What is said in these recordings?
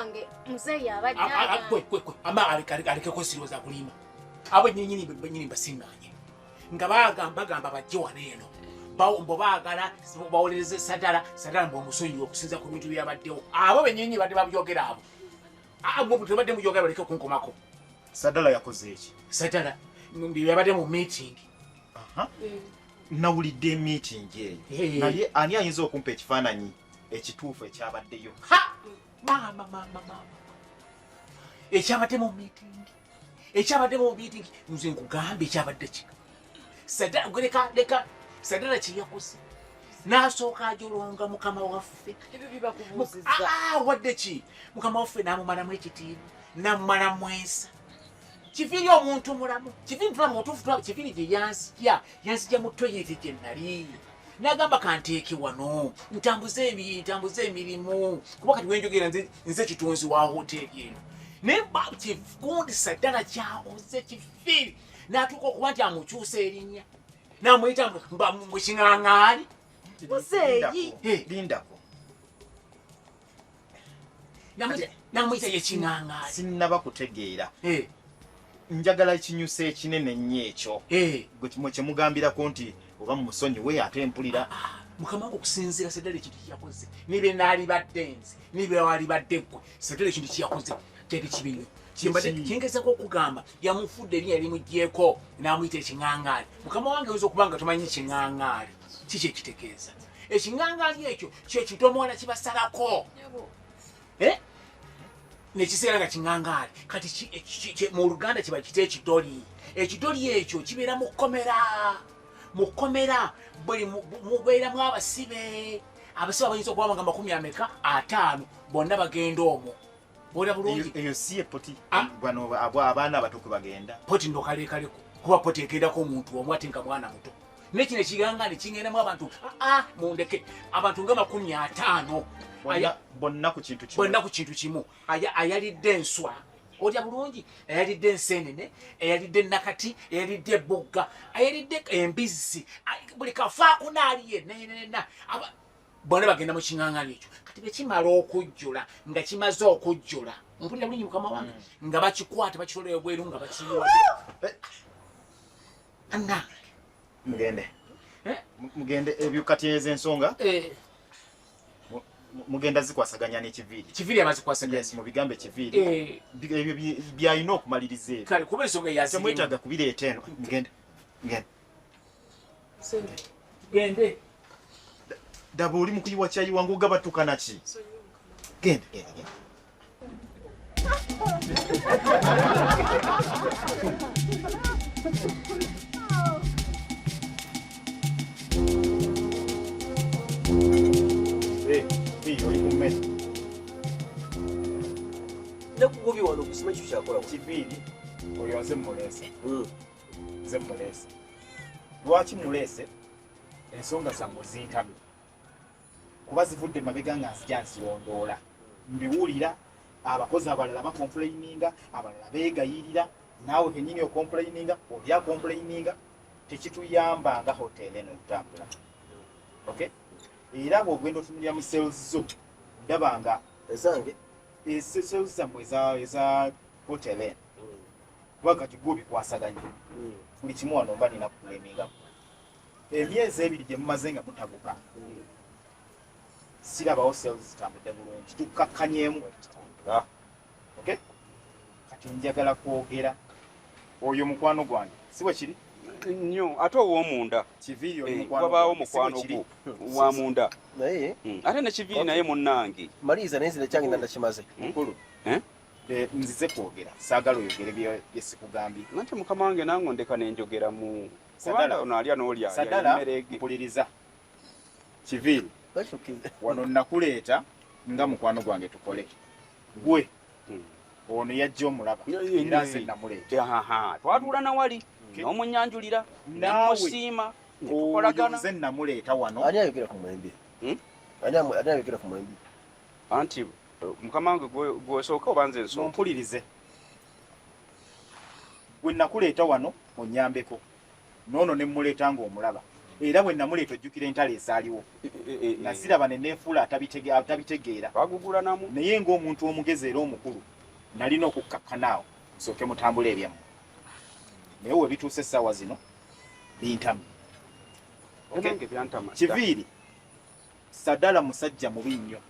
wange muzeeyi abadde kwe ama alekeko sirowooza kulima abo nyini mbasiŋŋaanye nga bagamba bajje wano eno mbo baagala bawolereze sadala mbu omusonyiwe okusinza ku bintu byabaddewo abo benyinyi badde babyogera abo tebadde muyogera baleke kunkomako. Sadala yakoze eki? Sadala yabadde mu meeting. Nawulidde meeting eyo naye ani ayinza okumpa ekifaananyi ekituufu ekyabaddeyo? Mama ekyabadde mu meeting nze nkugamba ekyabadde ki Sadala leka Sadala kye yakoze n'asooka ajolonga mukama waffe. Ebyo bibakubuuzizza. Wadde ki mukama waffe n'amumalamu ekitiibwa n'amumalamu ensa. Kiviri omuntu mulamu kiviri tulamu otuufu kiviri gye yanzija mu toyireti gye nali n'agamba kanteeke wano ntambuze emirimu kuba kati wenjogera nze kitunzi wa hoteeri eno naye kigundi Sadala kyakoze kiviri n'atuuka okuba nti amukyusa erinnya n'amuyita mu kiŋaŋaali. Muzeeyi lindako n'amuyita ye kiŋaŋaali. Sinnaba kutegeera njagala ekinyusa ekinene nnyo ekyo kye mugambirako nti oba musonyiwe ate mpulira. Mukama wange okusinziira Sadala ekintu kyeyakoze nibe naalibadde nze nibe waalibadde ggwe Sadala ekintu kyeyakoze kyali kibi nnyo. Kyengezako okugamba yamufudde erinnya limugyeko n'amuyita ekiŋaŋaali. Mukama wange oyinza okuba nga tomanyi kiŋaŋaali kiki ekitegeeza. Ekiŋaŋaali ekyo kyekintu omuwala kibasalako nekiseera nga kiŋaŋaali kati mu Luganda kiba kita ekidoli. Ekidoli ekyo kibeera mu kkomera buli mubeeramu abasibe abayinza okuba nga 50 bonna bagenda omwo. Bw'ola bulungi eyo si epoti bano abaana abato kwe bagenda poti ndokalekaleko kuba poti egendako omuntu omu ate nga mwana muto nekino ekiŋaŋaali kingendamu abantu mundeke abantu nga 50 bonna ku kintu kimu. Ayalidde enswa olya bulungi ayalidde enseenene ayalidde nakati ayalidde ebbugga ayalidde embizzi buli kafaaku naaliye nenena bonna bagenda mu kiŋaŋaali ekyo. Kati bekimala okujjula nga kimaze okujjula mpulira bulungi mukama wange nga bakikwata bakitolera ebweru nga bakiyiwa mugende ebyo kati ez'ensonga mugenda zikwasaganya n'ekiviiri. Kiviiri amazikwasaganya mu bigambo ekiviiri ebyo byalina okumaliriza ebyo. Kale kuba ensonga yazirimu temwetaaga kubireeta eno. Gende daba oli mu kuyiwa kyayiwa ng'ogabatukana ki? Genda. Oli ku mmere nakugobye wano okusima ekyo kyakola kiviiri oyo nze muleese. Lwaki muleese? Ensonga zammwe zintamye kuba zivudde mabega nga nzija nzirondoola mbiwulira. Abakozi abalala bakomplayininga abalala beegayirira naawe kennyini okomplayininga oli akomplayininga tekituyamba nga hoteeri eno okutambula. Era bw'ogenda otunulira mu sales zo ndaba nga ezange sales zammwe eza hoteeri eno kuba kati gwe bikwasaganya buli kimu wano mba nina kukulemingamu. Emyezi 2 gye mumaze nga mutabuka sirabawo sales zitambudde bulungi tukakkanyeemu. Kati njagala kwogera oyo mukwano gwange si bwe kiri nnyo ate ow'omunda kiviiri wabaawo mukwano gwo wa munda naye ate ne kiviiri naye munnange maliriza naye nzire kyange nandakimaze mukulu nzize kwogera saagala oyogere bye sikugambye nate mukama wange nange ndeka nenjogera mu Sadala ono alya n'olya emmerege mpuliriza kiviiri wano nakuleeta nga mukwano gwange tukole gwe ono yajja omulaba era nze namuleeta twatuula nawali n'omunyanjulira namusiima netukolagana. Nze namuleeta wano. Ani ayogera ku mwembe? Ani ayogera ku mwembe? Anti mukama wange gwesooka oba nze nsooka? Mpulirize gwe nakuleeta wano onyambeko noono ne muleeta ng'omulaba era bwe namuleeta ojjukira entalo ezaaliwo nasiraba ne neefuula atabitegeera bagugula namu naye ng'omuntu omugezi era omukulu nalina okukakkanaawo nsooke mutambule ebyammwe naye we bituuse essaawa zino bintamu nange byantama kiviiri Sadala musajja mubi nnyo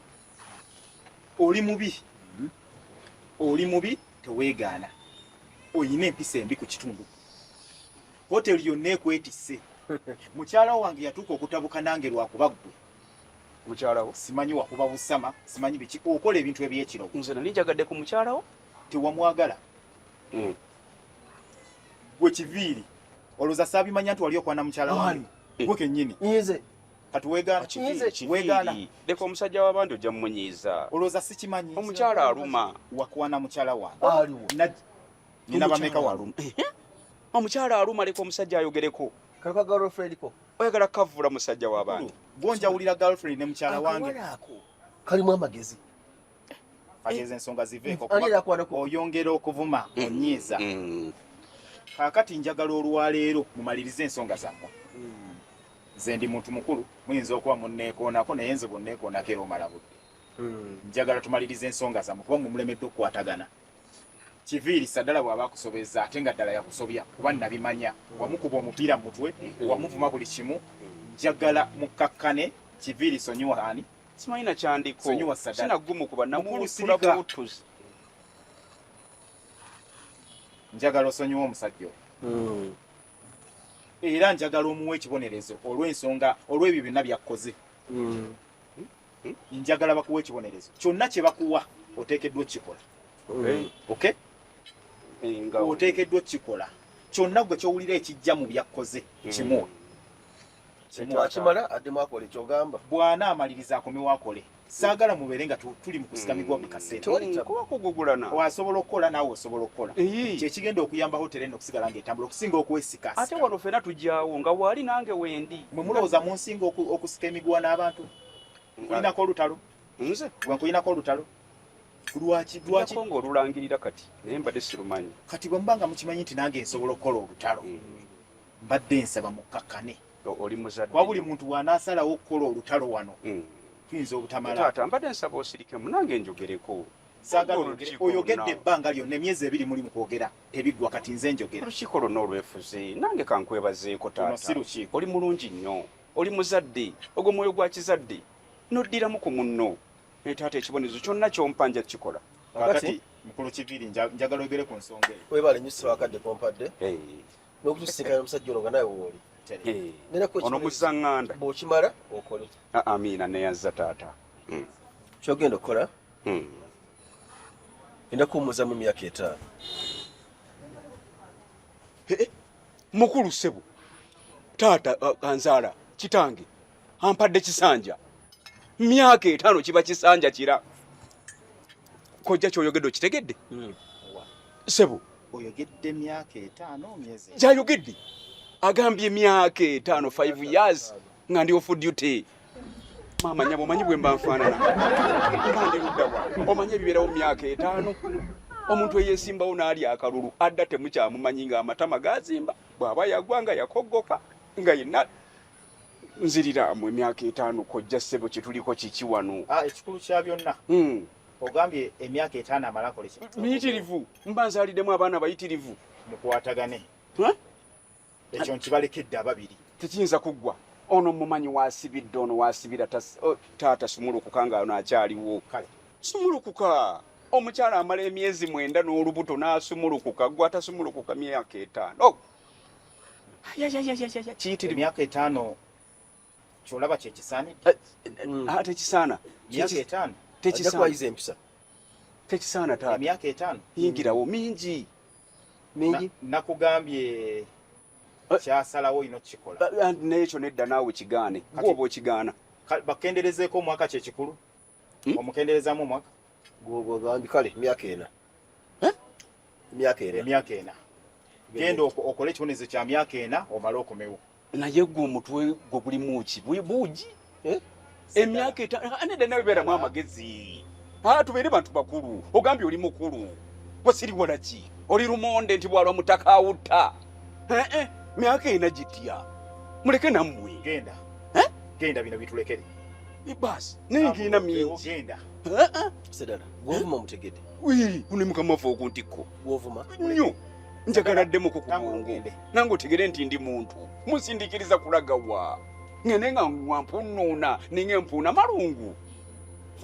oli mubi teweegaana oyina empisa embi ku kitundu hoteli yonna ekwetisse mukyala wange yatuuka okutabuka nange lwakuba ggwe mukyalawo simanyi wakuba busama simanyi biki okola ebintu ebyekiro nze nali njagadde ku mukyalawo tewamwagala gwe kiviiri olowooza saabimanya nti wali okwana mukyala wange gwe kennyini Nyize. weegaana leka omusajja w'abandi ojja mumunyiiza olowooza sikimanyi omukyala aluma wakwana mukyala wange Aliwo. nina bameka waluma omukyala aluma leka omusajja ayogereko Kaka girlfriend ko. oyagala kavula musajja w'abandi gonjawulira girlfriend ne mukyala wange Kalimu amagezi. ageza ensonga ziveeko Ani yakwana ko. oyongera okuvuma onyiiza kaakati njagala olwaleero mumalirize ensonga zammwe nze ndi muntu mukulu muyinza okuba munneekoonako naye nze bunneekoonako era omala budde njagala tumalirize ensonga zammwe kuba mumulemedde okukwatagana kiviiri Sadala bw'aba akusobeza ate nga ddala yakusobya kuba nabimanya wamukuba omupiira mu mutwe wamuvuma buli kimu njagala mukkakkane kiviiri sonyiwa ani simanyina kyandiko Sonyiwa Sadala. sinagumukuba Mukulu namuwutula sirika. butuzi njagala osonyiwa omusajja oyo era njagala omuwa ekibonerezo olw'ebyo byonna byakkoze njagala bakuwa ekibonerezo kyonna kye bakuwa oteekeddwa okukikola okay oteekeddwa okukikola kyonna gwe kyowulira ekijja mu byakkoze kimuwe Akimala addemu akola ekyogamba. bw'anaamaliriza akomewo akole saagala mubeere nga tuli mu kusigamigwa buli kaseera kuba kugugulana wasobola okukola naawe osobola okukola Eyi. kyekigenda okuyamba hoteri eno okusigala ng'etambula okusinga okuwesika ate wano fena tujjawo nga waali nange wendi mwe mulowooza munsinga okusika emiguwa n'abantu kulinako olutalo nze gwe nkulinako olutalo lwaki lwako ng'olulangirira kati naye mbadde sirumanyi kati bwe mubanga mukimanyi nti nange nsobola okukola olutalo mbadde nsaba mukkakkane oli muzadde kuba buli muntu bw'anaasalawo okukola olutalo wano tuyinza obutamala taata mbadde nsaba osirikemu nange njogereko saagala Olukiiko oyogedde lonna. ebbanga lyonna emyezi 2 muli mu kwogera tebiggwa kati nze njogera olukiiko lwonna olwefuze nange kankwebazeeko Luno si taata lukiiko. oli mulungi nnyo oli muzadde ogwo mwoyo gwa kizadde noddiramu ku munno naye taata ekibonezo kyonna kyompa nja kukikola kakati mukulu kiviiri njagala oyogere ku nsonga eyo Webale nyusira wakadde kompadde. N'okutusinkana omusajja ono nga nawe wooli. ono muzaŋŋanda Bw'okimala okole. amiina neyazza taata Kyogenda okukola genda kuwummuza mu myaka 5. mukulu ssebo taata anzaala kitange ampadde kisanja myaka 5 kiba kisanja kira kojja kyoyogedde okitegedde ssebo oyogedde myaka 5 myezi kyayogedde agambye myaka 5 5 years nga ndi off duty maama nyabo omanyi bwe mba nfaanana mba ndi ludda wa omanyi ebibeerawo myaka 5 omuntu eyeesimbawo n'ali akalulu adda temukyamumanyi ng'amatama gazimba bw'aba yagwa nga yakoggoka nga yenna nziriramu emyaka 5 kojja ssebo kyetuliko kiki wano ekikulu kya byonna ogambye emyaka 5 amala akole miyitirivu mba nzaaliddemu abaana bayitirivu mukwatagane ekyo nkibalekedde ababiri tekiyinza kuggwa ono mumanyi wasibidde ono wasibira taata sumulukuka nga ono akyaliwo kale sumulukuka omukyala amala emyezi 9 n'olubuto n'asumulukuka gwe atasumulukuka myaka 5 kiyitirivu emyaka 5 kyolaba kyekisaanidde tekisaana myaka 5 Ajja kuwayiza empisa. tekisaana taata emyaka 5 yingirawo mingi Mingi. nakugambye kyasalawo ino kikola n'ekyo nedda naawe kigaane gwoba okigaana bakenderezeeko omwaka kyekikulu omukenderezamu omwaka Gwogambye kale myaka 4. Myaka 4. emyaka 4 genda okole ekibonezo kya myaka 4 omale okomewo naye gwe omutwe gwe gulimu ki buugi emyaka 5 nedda nawe beeramu amagezi tubeere bantu bakulu ogambye oli mukulu wasiriwala ki oli lumonde nti bwalwa mutaka awutta myaka 4 gitya muleke nammwe genda genda bino bitulekere basi nengina mingi genda Sedala gwovuma mutegedde kune mukamafa okuntiko gwovuma nnyo njagala ddemu ku kubongo nange otegere nti ndi muntu musindikiriza kulagawa ngene nga wampunuuna ninge mpuuna malungu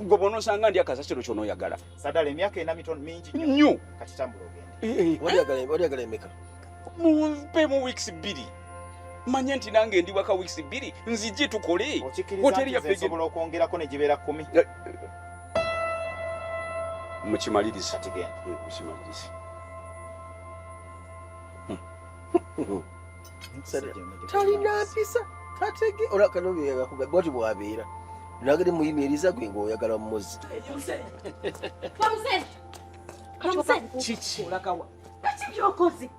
gobona osanga ndi akasasiro ky'onooyagala Sadala emyaka ena mitono mingi nnyo kati tambula ogende olyagala emeka mumpe mu weeks 2 manye nti nange ndi waka weeks 2 nzije tukole hoteri ya pege sobola okwongerako ne gibeera 10 mukimaliriza kati genda mukimaliriza talina mpisa katege ola kanobi yakuga bwati bwabeera nagere muyimiriza gwe ng'oyagala mmozi kiki olagawa Kiki byokoze?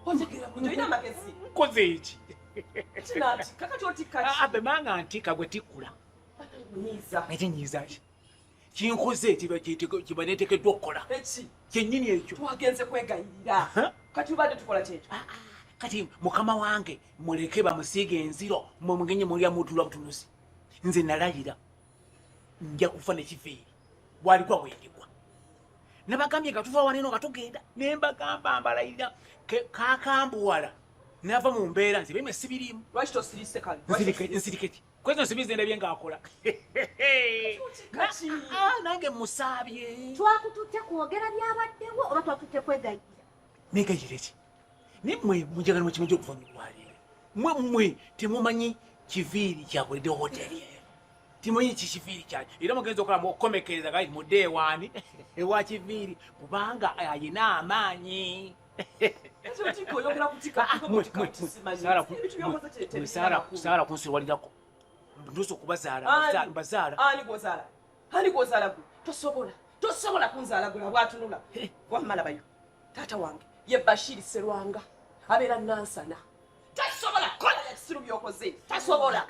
otegera kujoina magezi koze eki kinati kakati otikati abe manga antika gwe tikula nyiza ekinyiza ki kinkoze kiba netekeddwa okukola eki kyennyini ekyo twagenze kwegayirira kati ubadde tukola kyekyo kati mukama wange muleke bamusiige enziro mwemugenye mulya mutulwa butunuzi nze nalayira nja kufa nekifiiri bwalikwa bwendigwa nabagambye nga tuva waneno nga tugenda nembagamba mbalayirira kakambuwala nava mu mbeera nze bemwe sibirimu lwaki tosirise kale nsirikeki kwezo nsibi zendabye ngaakola nange musaabye Twakututte kwogera byabaddewo oba twakututte kwegayirira? negayira eki naye mmwe munjagala mu kimu gy'okuva mulwaliro mmwe temumanyi kiviiri kyakoledde hoteri eyo timanyi kikiviiri kyayo era mugenza okola okukomekereza gai mudde ewaani ewa kiviiri kubanga ayina amaanyi saara kunsirwalirako ndusa okubazaala mbazaala ani gwozaala gwe tosobola kunzaala gwe abwatunula wamala bayo taata wange ye Bashiri Serwanga abeera nansana tasobola kola ekisiru byokoze tasobola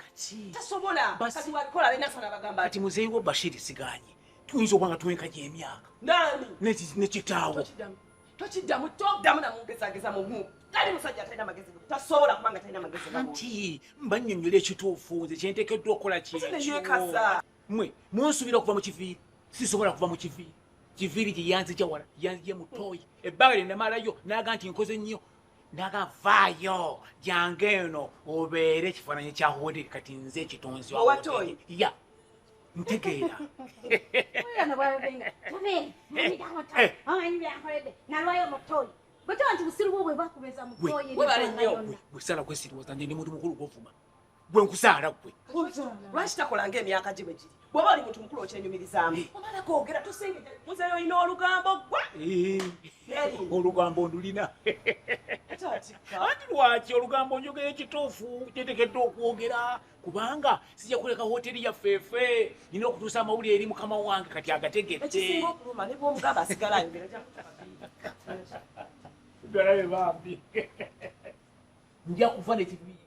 kati wabikola abenansana bagamba kati muzeeyi wo Bashiri sigaanyi tuyinza okuba nga tuwenkanya emyaka nani nekitaawo tokiddamu namugezageza mumu tali musajja talina magezi tasobola kubanga talina magezi anti mbannyonnyola ekituufu nze kyenteekeddwa okukola kyekyo mmwe munsuubira okuva mu kiviiri sisobola kuva mu kiviiri kiviiri gye yanzija wala yanzije mutoyi ebbanga lye namalayo naga nti nkoze nnyo naga vaayo jange eno obeere ekifaananyi kya hoteri kati nze ekitonzi wa Owatoyi? ya ntegeera Mwana bwabenga. Tabe, amanyi byankoledde. Nalwayo mutoyi. Bwetaba nti busiru bwo bwe bakubeza mutoyi. bwesala kwesiriwoza nje ndi muntu mukulu gwovuma gwe nkusaala gwe lwaki takola ng'emyaka gye bwe giri bw'oba oli muntu mukulu okyenyumirizaamu omala kwogera tosengeja muzeeyo olina olugambo gwe olugambo ndulina anti lwaki olugambo njogera ekituufu kyetekeddwa okwogera kubanga sijja kuleka hoteri yaffeefe nina okutuusa amawulire eri mukama wange kati agategedde ekisinga okuluma ne bw'omugamba asigala ayogera galabe bambi nja kufa nekiviiri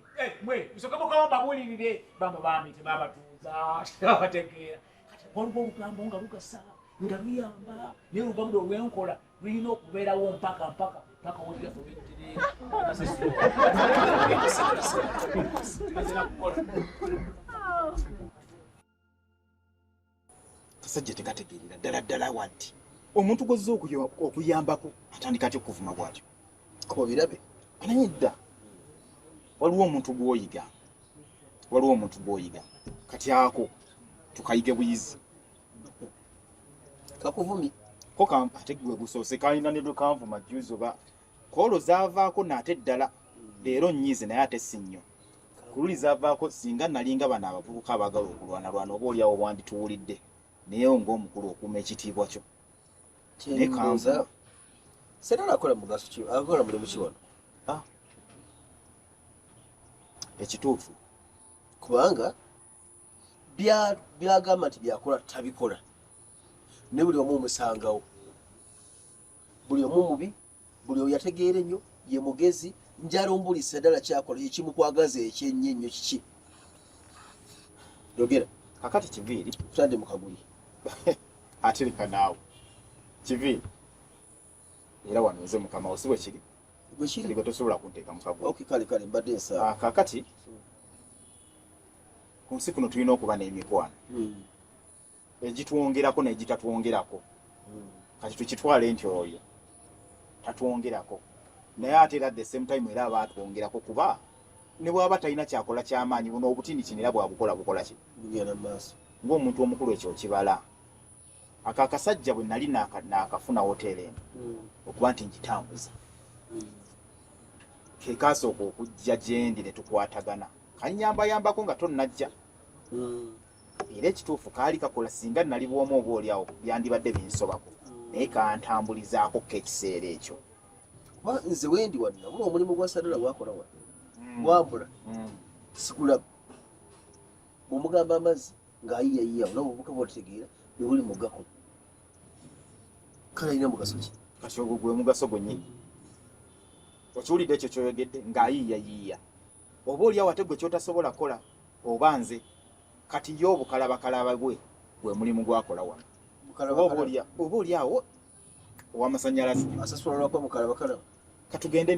mwe musoke mukama mbabulirire bamba bambi tebabatuuza tebabategeera kati waliwo olugambo nga lugasa nga luyamba naye olugambo lwenkola lulina okubeerawo mpaka wogera kasajja tegategeerera ddala wanti omuntu gozza okuyambako atandika atya okuvuma bwatyo ko birabe anaye dda waliwo omuntu gw'oyiga kati ako tukayige buyizi kakuvumi ko ate gwe gusoose kalina ne lwe kanvuma juzi oba koolo zaavaako naate ddala leero nnyize naye ate si nnyo kululi zaavaako singa nalinga bano abavubuka abaagala okulwanalwana oba oliawo bwandituwulidde naye ng'omukulu okuuma ekitiibwa kyo ne kanvuma Sedala akola mugaso ki akola mulimu ki wano ekituufu kubanga byagamba nti byakola tabikola ne buli omu omusangawo buli omu mubi buli oyo yategeera ennyo ye mugezi njalumbuli Sedala kyakola ekimukwagaza ekyennya ennyo kiki yogera kakati kiviiri tutande mu kaguli ate leka naawe kiviiri era wano nze mukama wo si bwe kiri Gwekiri gwe tosobola kunteeka mu kago. Okay, kale mbadde nsa. Kakati ku nsi kuno tulina okuba n'emikwano egitwongerako n'egitatwongerako. Kati tukitwale nti oyo tatwongerako naye ate era at the same time era abaatwongerako kuba ne bw'aba talina kyakola ky'amaanyi buno obutini kino era bwabukola ki bugenda maaso ng'omuntu omukulu ekyo kibala. Akakasajja bwe nali naakafuna hoteeri eno okuba nti ngitambuza ke kaasooka okujja gyendi ne tukwatagana kannyambayambako nga tonnajja era ekituufu kaali kakola singa nali bwomu oba oliawo byandibadde binsobako naye kantambulizaako k'ekiseera ekyo. Nze wendi wanna muno omulimu gwa Sadala gwakola wa wambula sikulaba bw'omugamba amazzi ng'ayiyayiya olaba obuka bw'otegeera bwe buli mugako kale alina mugaso ki? Kati ogwo gwe mugaso gwennyini okiwulidde ekyo kyoyogedde ng'ayiyayiya oba oliawo ate gwe kyotasobola kola oba nze kati ye obukalabakalaba gwe gwe mulimu gwakola wano oba oliawo ow'amasannyalaze asasula lwakwa mukalabakalaba. Katugende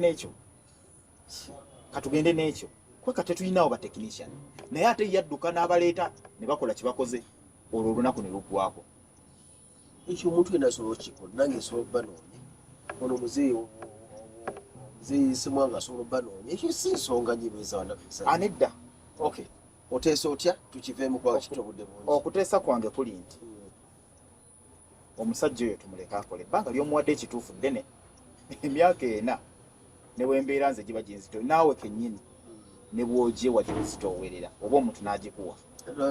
n'ekyo kweka tetulinawo batekinisiyani naye ate yadduka n'abaleeta ne bakola kye bakoze olwo olunaku ne luggwako. Ekyo omuntu yenna asobola okukikola nange nsobola obbanoonya ono muzeeyi Ssemwanga asobola obbanoonya ekyo si nsonga nyibeeza wanakisa Anedda. Okay, oteesa otya tukiveemu kwa kitto budde bungi. Okuteesa kwange kuli nti omusajja oyo tumuleka akole ebbanga ly'omuwadde ekituufu ddene emyaka 4 ne bw'embeera nze giba gyenzito naawe kennyini ne bw'ogye wagizitoowerera oba omuntu n'agikuwa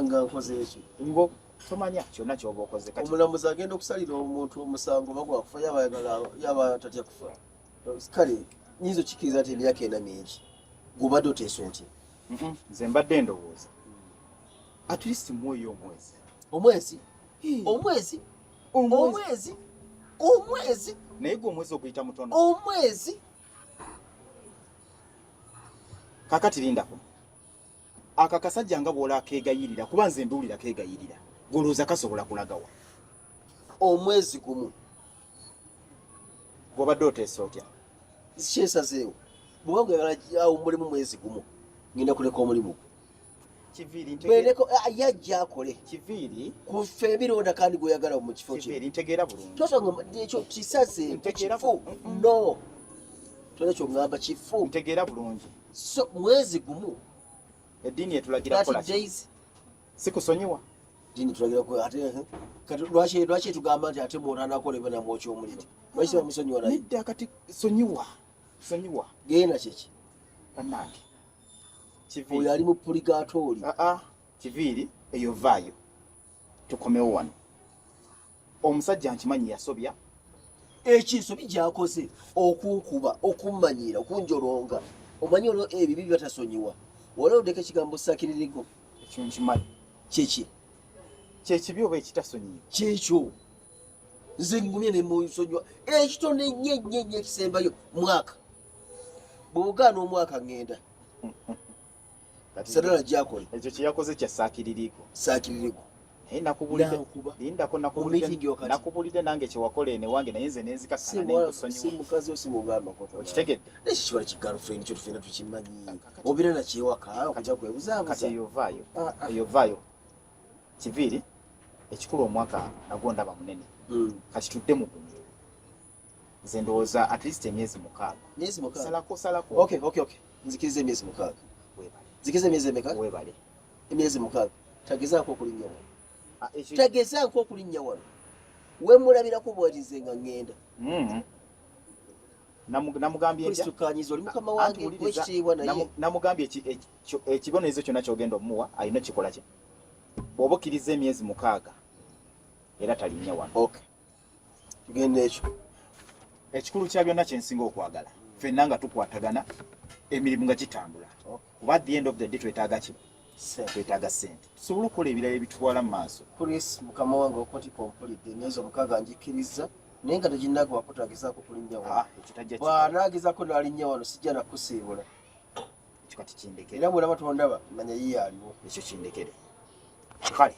nga nkoze ekyo ngo tomanya kyonna ky'oba okoze. Kati omulamuzi agenda okusalira omuntu omusango bagwakufa yaba tatya kufa kale nyinza okkiriza nti emyaka 4 mingi gubadde oteesa otya? nze mbadde ndowooza at least mwoyo omwezi naye gwe omwezi oguyita mutono. Kakati lindako aka kasajja nga bw'ola akeegayirira kuba nze mbiwulira keegayirira golooza kasobola kulagawa omwezi gumu gw'obadde oteesa otya? Kyesazeewo bw'oba oyagala omulimu mwezi gumu ngenda kuleka omulimu bweleko yajja akole kiviiri kufe ebironda kandi gweyagala mu kifo kiviiri ntegeera bulungi tosonga ekyo kisaze kifu no tolekyo ngamba kifu ntegeera bulungi so mwezi gumu eddiini etulagira kola sikusonyiwa dini tulagira ko ate kati lwaki tugamba nti ate muotanakola ebyo namwokya omuliro lwaki bamusonyiwa naye nedda kati sonyiwa genda kiki bannange oyo ali mu purigatori kiviiri eyo vaayo tukomewo wano omusajja nkimanyi yasobya ekinsobi gyakoze okunkuba okummanyiira okunjolonga omanyi olwo ebibi byatasonyiwa wala odeka ekigambo sakiririgo ekyo nkimanyi kiki kyekibi oba ekitasonyiwa kyekyo nze ngumye ne musonyiwa ekitone nnyo ekisembayo mwaka bw'ogaana omwaka ngenda Sadala gyakola ekyo kyeyakoze kya saakiririgo naye nakubulidde nange kyewakola ene wange naye nze nenzikakkana si mukazi osimugamba okitegedde nekikiwala kigirlfriend kyo tufena tukimanyi obeera nakyewaka okujja kwebuzaabuza eyo vaayo kiviiri ekikulu omwaka nagwo ndaba munene kati tudde mu gumu nze ndowooza at least emyezi 6 salako nzikiriza emyezi 6 zikiza emyezi emeka webale emyezi 6 tagezaako okulinnya wano wemulabirako bwalize nga ngenda namugambyekitukanyiza oli mukama wange wekitiibwa naye namugambye ekibonerezo kyonna kyogenda omuwa alina kikola kye bw'oba okkiriza emyezi 6 era talinnya wano tugenda ekyo ekikulu kya byonna kyensinga okwagala ffenna nga tukwatagana emirimu nga gitambula kuba at the end of the day twetaaga ki twetaaga ssente tusobole okukola ebirala ebitutwala mu maaso poliisi mukama wange okoti kompulidde emyezi 6 ngikkiriza naye nga teginnaga wakutagezaako kulinnya wano bw'anaagezako n'alinnya wano sijja nakusiibula ekyo kati kindekere era bw'olaba tondaba manya yiye aliwo ekyo kindekere kale